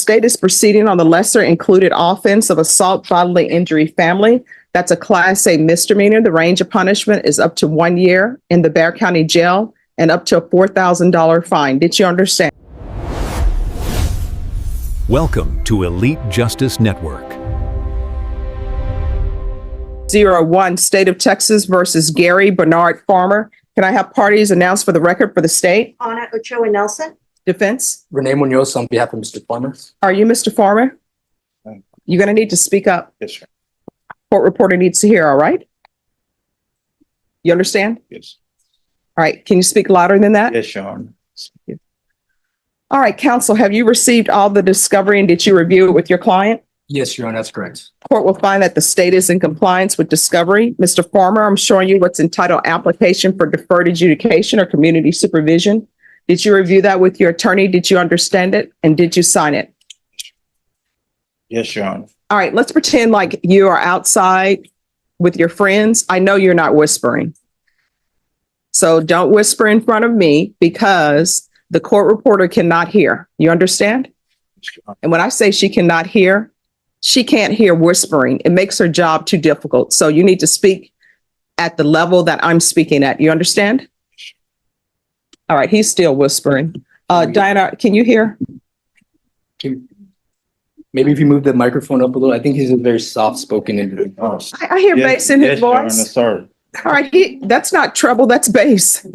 state is proceeding on the lesser included offense of assault, bodily injury, family. That's a Class A misdemeanor. The range of punishment is up to 1 year in the Bexar County Jail and up to a $4,000 fine. Did you understand? Welcome to Elite Justice Network. 01, State of Texas versus Gary Bernard Farmer. Can I have parties announced for the record for the state? Anna Ochoa Nelson. Defense? Renee Munoz on behalf of Mr. Farmer. Are you Mr. Farmer? You're going to need to speak up. Yes, sir. Court reporter needs to hear, all right? You understand? Yes. All right. Can you speak louder than that? Yes, Your Honor. All right, counsel, have you received all the discovery and did you review it with your client? Yes, Your Honor, that's correct. Court will find that the state is in compliance with discovery. Mr. Farmer, I'm showing you what's entitled application for deferred adjudication or community supervision. Did you review that with your attorney? Did you understand it? And did you sign it? Yes, Your Honor. All right, let's pretend like you are outside with your friends. I know you're not whispering. So don't whisper in front of me because the court reporter cannot hear. You understand? And when I say she cannot hear, she can't hear whispering. It makes her job too difficult. So you need to speak at the level that I'm speaking at. You understand? All right, he's still whispering. Diana, can you hear? Maybe if you move the microphone up a little, I think he's a very soft-spoken individual. I hear bass in his Your Honor, voice. sorry. All right, that's not treble, that's bass.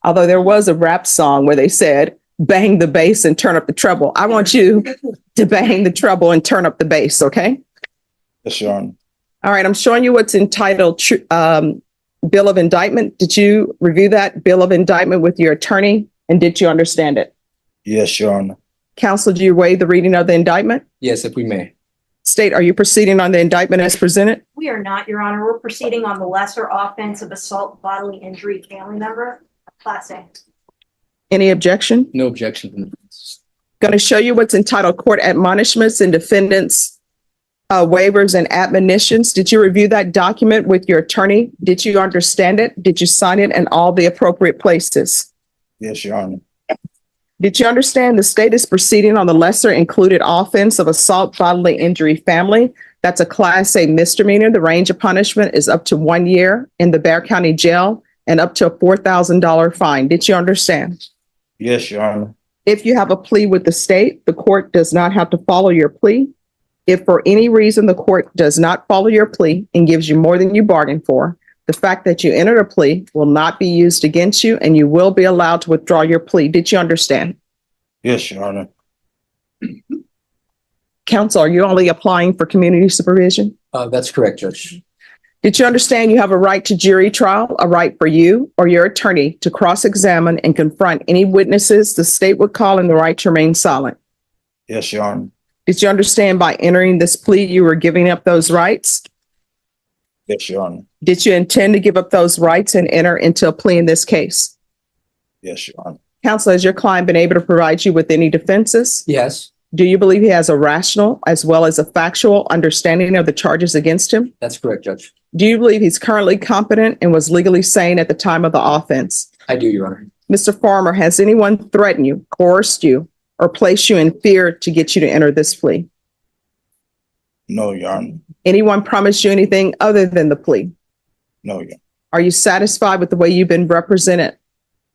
Although there was a rap song where they said, bang the bass and turn up the treble. I want you to bang the treble and turn up the bass, okay? Yes, Your Honor. All right, I'm showing you what's entitled Bill of Indictment. Did you review that Bill of Indictment with your attorney and did you understand it? Yes, Your Honor. Counsel, do you waive the reading of the indictment? Yes, if we may. State, are you proceeding on the indictment as presented? We are not, Your Honor. We're proceeding on the lesser offense of assault, bodily injury, family member, Class A. Any objection? No objection. Going to show you what's entitled Court Admonishments and Defendants Waivers and Admonitions. Did you review that document with your attorney? Did you understand it? Did you sign it in all the appropriate places? Yes, Your Honor. Did you understand the state is proceeding on the lesser included offense of assault, bodily injury, family? That's a Class A misdemeanor. The range of punishment is up to 1 year in the Bexar County Jail and up to a $4,000 fine. Did you understand? Yes, Your Honor. If you have a plea with the state, the court does not have to follow your plea. If for any reason the court does not follow your plea and gives you more than you bargained for, the fact that you entered a plea will not be used against you and you will be allowed to withdraw your plea. Did you understand? Yes, Your Honor. Counsel, are you only applying for community supervision? That's correct, Judge. Did you understand you have a right to jury trial, a right for you or your attorney to cross-examine and confront any witnesses the state would call and the right to remain silent? Yes, Your Honor. Did you understand by entering this plea you were giving up those rights? Yes, Your Honor. Did you intend to give up those rights and enter into a plea in this case? Yes, Your Honor. Counsel, has your client been able to provide you with any defenses? Yes, Do you believe he has a rational as well as a factual understanding of the charges against him? that's correct, Judge. Do you believe he's currently competent and was legally sane at the time of the offense? I do, Your Honor. Mr. Farmer, has anyone threatened you, coerced you, or placed you in fear to get you to enter this plea? No, Your Honor. Anyone promised you anything other than the plea? No, Your Honor. Are you satisfied with the way you've been represented?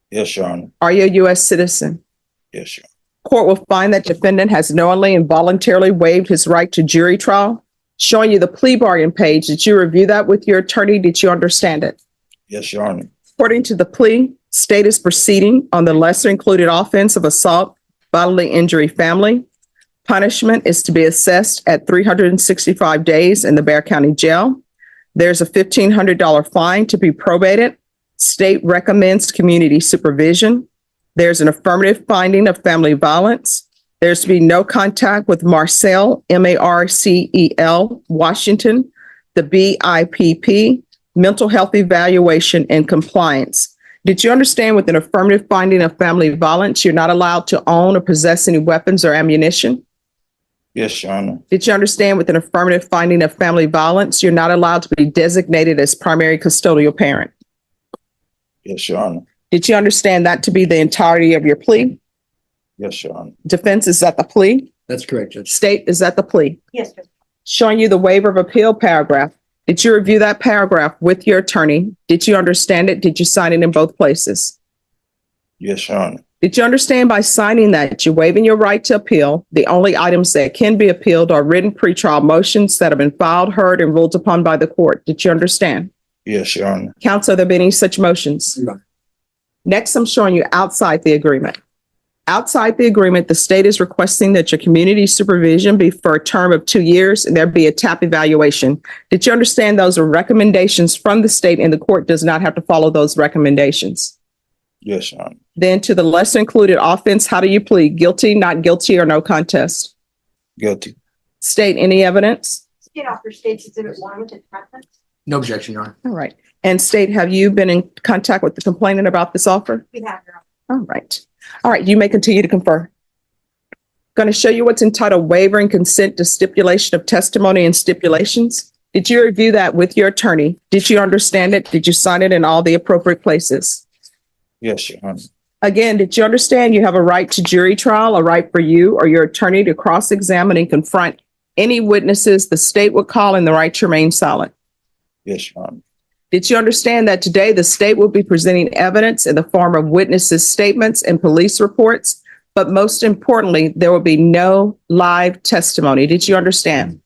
Yes, Your Honor. Are you a U.S. citizen? Yes, Your Honor. Court will find that defendant has knowingly and voluntarily waived his right to jury trial. Showing you the plea bargain page. Did you review that with your attorney? Did you understand it? Yes, Your Honor. According to the plea, state is proceeding on the lesser included offense of assault, bodily injury, family. Punishment is to be assessed at 365 days in the Bexar County Jail. There's a $1,500 fine to be probated. State recommends community supervision. There's an affirmative finding of family violence. There's to be no contact with Marcel, M-A-R-C-E-L, Washington, the BIPP, mental health evaluation and compliance. Did you understand with an affirmative finding of family violence, you're not allowed to own or possess any weapons or ammunition? Yes, Your Honor. Did you understand with an affirmative finding of family violence, you're not allowed to be designated as primary custodial parent? Yes, Your Honor. Did you understand that to be the entirety of your plea? Yes, Your Honor. Defense, is that the plea? That's correct, Judge. State, is that the plea? Yes, Judge. Showing you the waiver of appeal paragraph. Did you review that paragraph with your attorney? Did you understand it? Did you sign it in both places? Yes, Your Honor. Did you understand by signing that you're waiving your right to appeal? The only items that can be appealed are written pretrial motions that have been filed, heard, and ruled upon by the court. Did you understand? Yes, Your Honor. Counsel, have there been any such motions? Your Honor. Next, I'm showing you outside the agreement. Outside the agreement, the state is requesting that your community supervision be for a term of 2 years and there be a TAP evaluation. Did you understand those are recommendations from the state and the court does not have to follow those recommendations? Yes, Your Honor. Then to the lesser included offense, how do you plead? Guilty, not guilty, or no contest? Guilty. State, any evidence? State offer states exhibit 1 with attachments. No objection, Your Honor. All right. And state, have you been in contact with the complainant about this offer? We have, Your Honor. All right. All right, you may continue to confer. Going to show you what's entitled waiver and consent to stipulation of testimony and stipulations. Did you review that with your attorney? Did you understand it? Did you sign it in all the appropriate places? Yes, Your Honor. Again, did you understand you have a right to jury trial, a right for you or your attorney to cross-examine and confront any witnesses the state would call and the right to remain silent? Yes, Your Honor. Did you understand that today the state will be presenting evidence in the form of witnesses' statements and police reports? But most importantly, there will be no live testimony. Did you understand?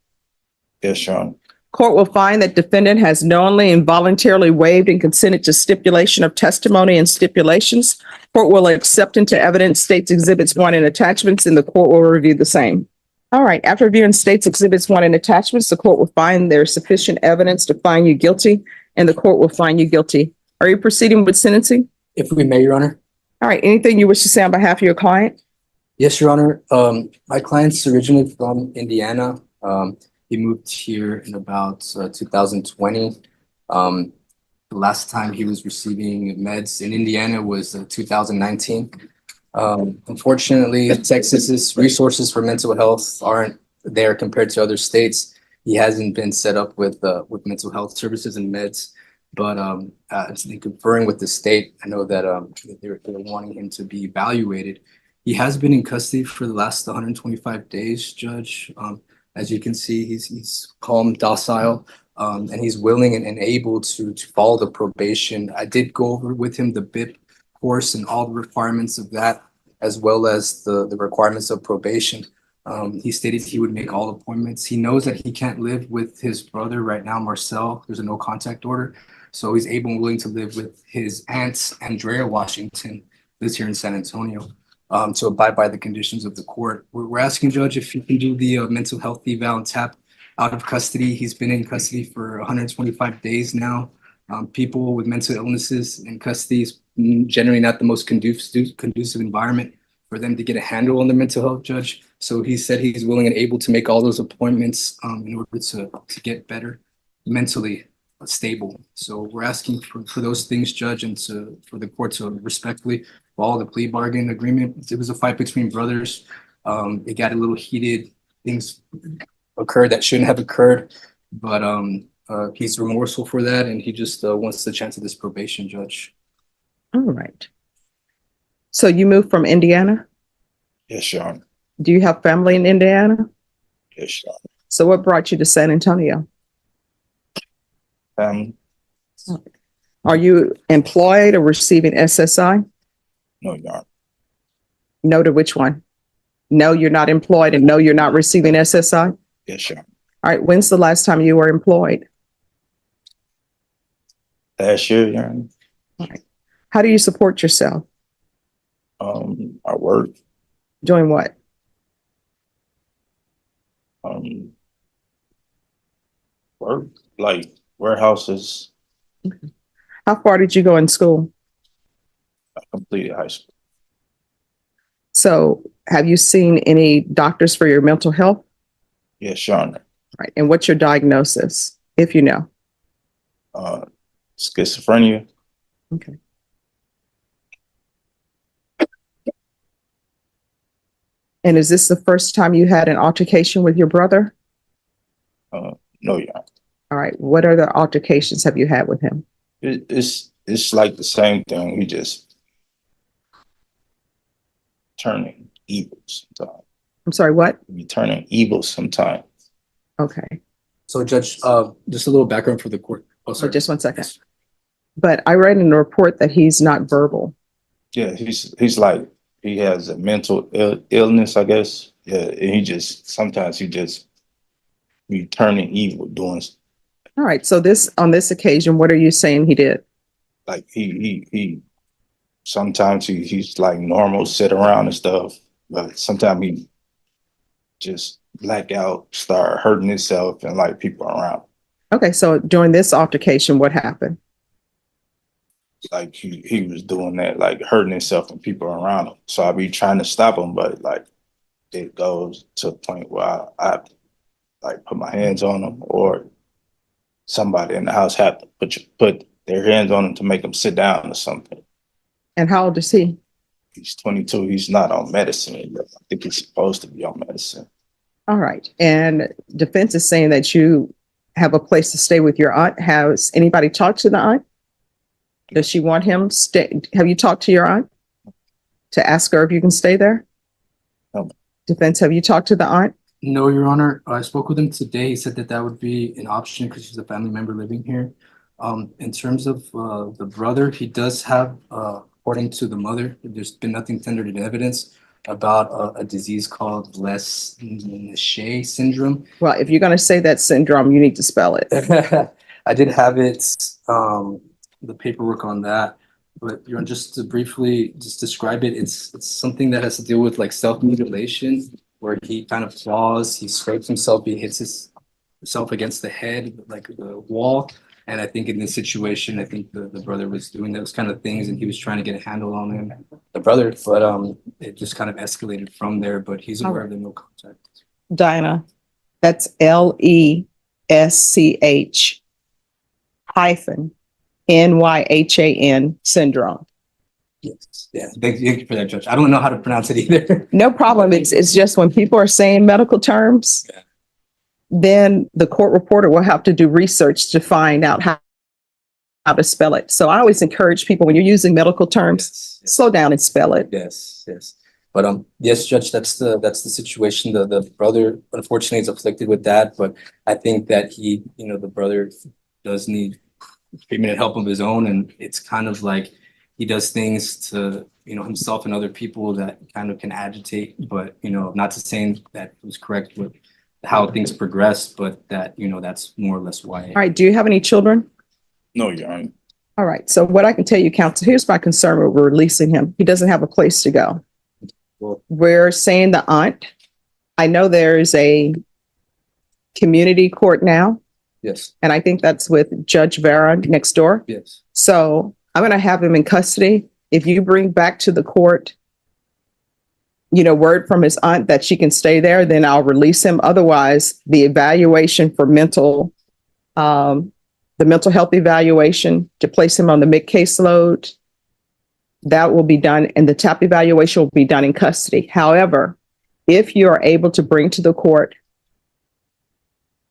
Yes, Your Honor. Court will find that defendant has knowingly and voluntarily waived and consented to stipulation of testimony and stipulations. Court will accept into evidence states exhibits 1 and attachments, and the court will review the same. All right, after reviewing states exhibits 1 and attachments, the court will find there is sufficient evidence to find you guilty, and the court will find you guilty. Are you proceeding with sentencing? If we may, Your Honor. All right, anything you wish to say on behalf of your client? Yes, Your Honor. My client's originally from Indiana. He moved here in about 2020. The last time he was receiving meds in Indiana was 2019. Unfortunately, Texas's resources for mental health aren't there compared to other states. He hasn't been set up with mental health services and meds, but in conferring with the state, I know that they're wanting him to be evaluated. He has been in custody for the last 125 days, Judge. As you can see, he's calm, docile, and he's willing and able to follow the probation. I did go over with him the BIP course and all the requirements of that, as well as the requirements of probation. He stated he would make all appointments. He knows that he can't live with his brother right now, Marcel. There's a no contact order. So he's able and willing to live with his aunt, Andrea Washington, lives here in San Antonio, to abide by the conditions of the court. We're asking, Judge, if you can do the mental health eval and TAP out of custody. He's been in custody for 125 days now. People with mental illnesses in custody is generally not the most conducive environment for them to get a handle on their mental health, Judge. So he said he's willing and able to make all those appointments in order to get better mentally stable. So we're asking for those things, Judge, and for the court to respectfully follow the plea bargain agreement. It was a fight between brothers. It got a little heated. Things occurred that shouldn't have occurred, but he's remorseful for that, and he just wants the chance of this probation, Judge. All right. So you moved from Indiana? Yes, Your Honor. Do you have family in Indiana? Yes, Your Honor. So what brought you to San Antonio? Are you employed or receiving SSI? No, Your Honor. No to which one? No, you're not employed, and no, you're not receiving SSI? Yes, Your Honor. All right, when's the last time you were employed? Last year, Your Honor. All right. How do you support yourself? I work. Doing what? Work like warehouses. How far did you go in school? I completed high school. So have you seen any doctors for your mental health? Yes, Your Honor. Right. And what's your diagnosis, if you know? Schizophrenia. Okay. And is this the first time you had an altercation with your brother? No, Your Honor. All right. What other altercations have you had with him? It's like the same thing. We just turning evil sometimes. I'm sorry, what? He be turning evil sometimes. Okay, So Judge, just a little background for the court. Oh, so sorry. just one second. But I read in the report that he's not verbal. Yeah, he's like, he has a mental illness, I guess. Yeah, and sometimes he just be turning evil, doing All right, so on this occasion, what are you saying he did? like he sometimes he's like normal, sit around and stuff, but sometimes he just black out, start hurting himself and like people around. Okay, so during this altercation, what happened? Like he was doing that, like hurting himself and people around him. So I be trying to stop him, but like it goes to a point where I like put my hands on him, or somebody in the house have to put their hands on him to make him sit down or something. And how old is he? He's 22. He's not on medicine yet. I think he's supposed to be on medicine. All right, and defense is saying that you have a place to stay with your aunt. Has anybody talked to the aunt? Does she want him stay? Have you talked to your aunt to ask her if you can stay there? No. Defense, have you talked to the aunt? No, Your Honor. I spoke with him today. He said that that would be an option because he's a family member living here. In terms of the brother, he does have, according to the mother, there's been nothing tendered in evidence about a disease called Lesch syndrome. Well, if you're going to say that syndrome, you need to spell it. I did have the paperwork on that, but Your Honor, just to briefly just describe it, it's something that has to deal with like self-mutilation, where he kind of falls, he scrapes himself, he hits himself against the head, like the wall. And I think in this situation, I think the brother was doing those kind of things and he was trying to get a handle on him, the brother, but it just kind of escalated from there, but he's aware of the no contact. Diana, that's LESCH hyphen NYHAN syndrome. Yes, yeah, thank you for that, Judge. I don't know how to pronounce it either. No problem. It's just when people are saying medical terms, Yeah. then the court reporter will have to do research to find out how to spell it. So I always encourage people, when you're using medical terms, Yes, slow down and spell it. yes, yes. But yes, Judge, that's the situation. The brother unfortunately is afflicted with that, but I think that the brother does need treatment and help of his own, and it's kind of like he does things to himself and other people that kind of can agitate, but not to say that it was correct with how things progress, but that that's more or less why. All right. Do you have any children? No, Your Honor. All right. So what I can tell you, counsel, here's my concern with releasing him. He doesn't have a place to go. Well, We're saying the aunt. I know there is a community court now, yes, and I think that's with Judge Vera next door. yes. So I'm going to have him in custody. If you bring back to the court, word from his aunt that she can stay there, then I'll release him. Otherwise, the evaluation for the mental health evaluation to place him on the mid caseload, that will be done, and the TAP evaluation will be done in custody. However, if you are able to bring to the court,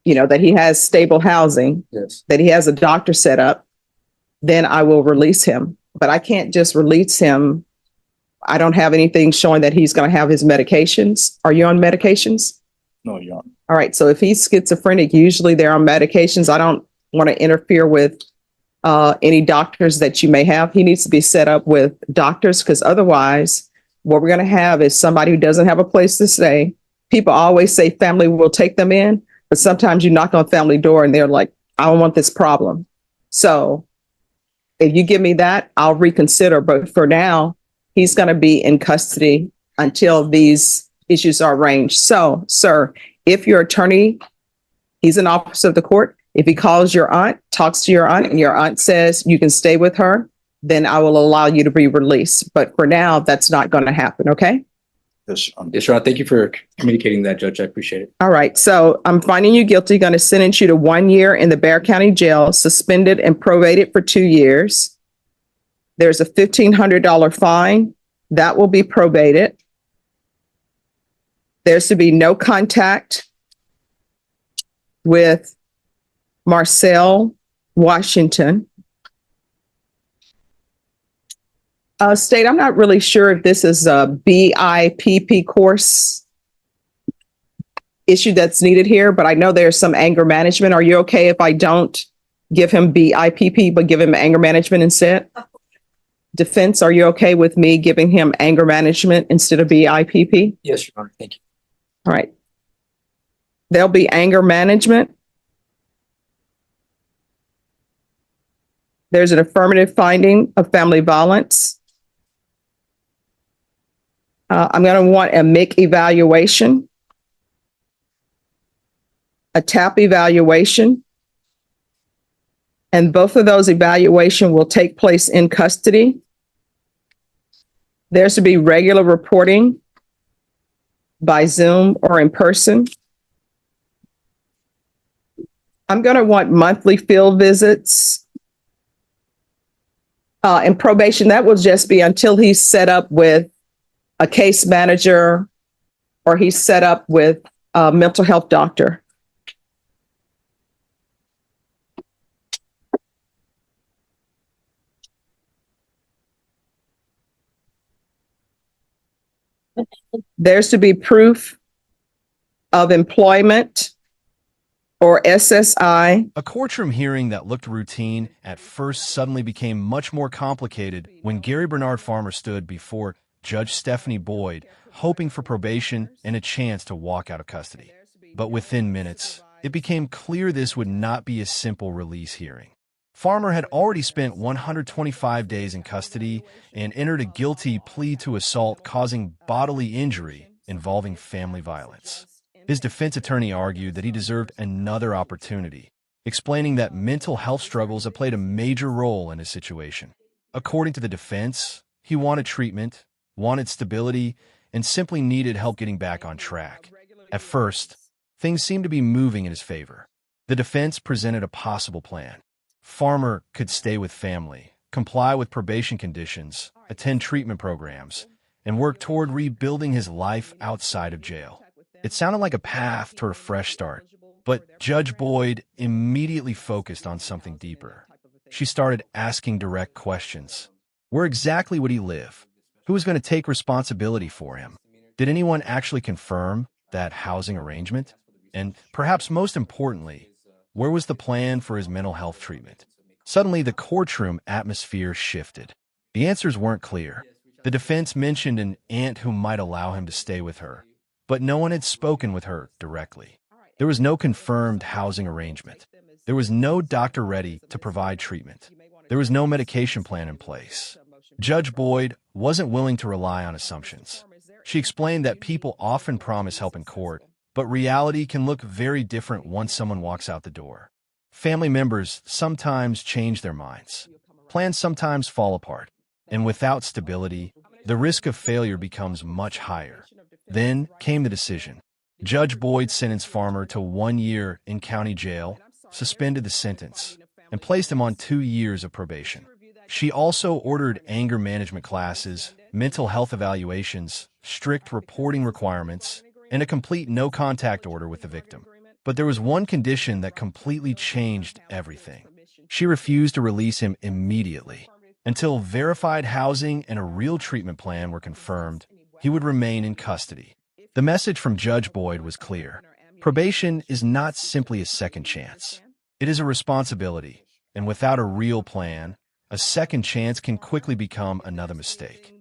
that he has stable housing, Yes. that he has a doctor set up, then I will release him. But I can't just release him. I don't have anything showing that he's going to have his medications. Are you on medications? No, Your Honor. All right. So if he's schizophrenic, usually they're on medications. I don't want to interfere with any doctors that you may have. He needs to be set up with doctors, because otherwise what we're going to have is somebody who doesn't have a place to stay. People always say family will take them in, but sometimes you knock on family door and they're like, I don't want this problem. So if you give me that, I'll reconsider. But for now, he's going to be in custody until these issues are arranged. So, sir, if your attorney, he's an officer of the court, if he calls your aunt, talks to your aunt, and your aunt says you can stay with her, then I will allow you to be released. But for now, that's not going to happen. Okay? Yes, Your Honor. Yes, Your Honor. Thank you for communicating that, Judge. I appreciate it. All right. So I'm finding you guilty, going to sentence you to 1 year in the Bexar County Jail, suspended and probated for 2 years. There's a $1,500 fine that will be probated. There's to be no contact with Marcel Washington. State, I'm not really sure if this is a BIPP course issue that's needed here, but I know there's some anger management. Are you okay if I don't give him BIPP, but give him anger management instead? Defense, are you okay with me giving him anger management instead of BIPP? Yes, Your Honor. Thank you. All right. There'll be anger management. There's an affirmative finding of family violence. I'm going to want a MIC evaluation, a TAP evaluation, and both of those evaluations will take place in custody. There's to be regular reporting by Zoom or in person. I'm going to want monthly field visits. In probation, that will just be until he's set up with a case manager or he's set up with a mental health doctor. There's to be proof of employment or SSI. A courtroom hearing that looked routine at first suddenly became much more complicated when Gary Bernard Farmer stood before Judge Stephanie Boyd, hoping for probation and a chance to walk out of custody. But within minutes, it became clear this would not be a simple release hearing. Farmer had already spent 125 days in custody and entered a guilty plea to assault causing bodily injury involving family violence. His defense attorney argued that he deserved another opportunity, explaining that mental health struggles had played a major role in his situation. According to the defense, he wanted treatment, wanted stability, and simply needed help getting back on track. At first, things seemed to be moving in his favor. The defense presented a possible plan. Farmer could stay with family, comply with probation conditions, attend treatment programs, and work toward rebuilding his life outside of jail. It sounded like a path toward a fresh start, but Judge Boyd immediately focused on something deeper. She started asking direct questions. Where exactly would he live? Who was going to take responsibility for him? Did anyone actually confirm that housing arrangement? And perhaps most importantly, where was the plan for his mental health treatment? Suddenly, the courtroom atmosphere shifted. The answers weren't clear. The defense mentioned an aunt who might allow him to stay with her, but no one had spoken with her directly. There was no confirmed housing arrangement. There was no doctor ready to provide treatment. There was no medication plan in place. Judge Boyd wasn't willing to rely on assumptions. She explained that people often promise help in court, but reality can look very different once someone walks out the door. Family members sometimes change their minds. Plans sometimes fall apart. And without stability, the risk of failure becomes much higher. Then came the decision. Judge Boyd sentenced Farmer to 1 year in county jail, suspended the sentence, and placed him on 2 years of probation. She also ordered anger management classes, mental health evaluations, strict reporting requirements, and a complete no-contact order with the victim. But there was one condition that completely changed everything. She refused to release him immediately. Until verified housing and a real treatment plan were confirmed, he would remain in custody. The message from Judge Boyd was clear. Probation is not simply a second chance. It is a responsibility, and without a real plan, a second chance can quickly become another mistake.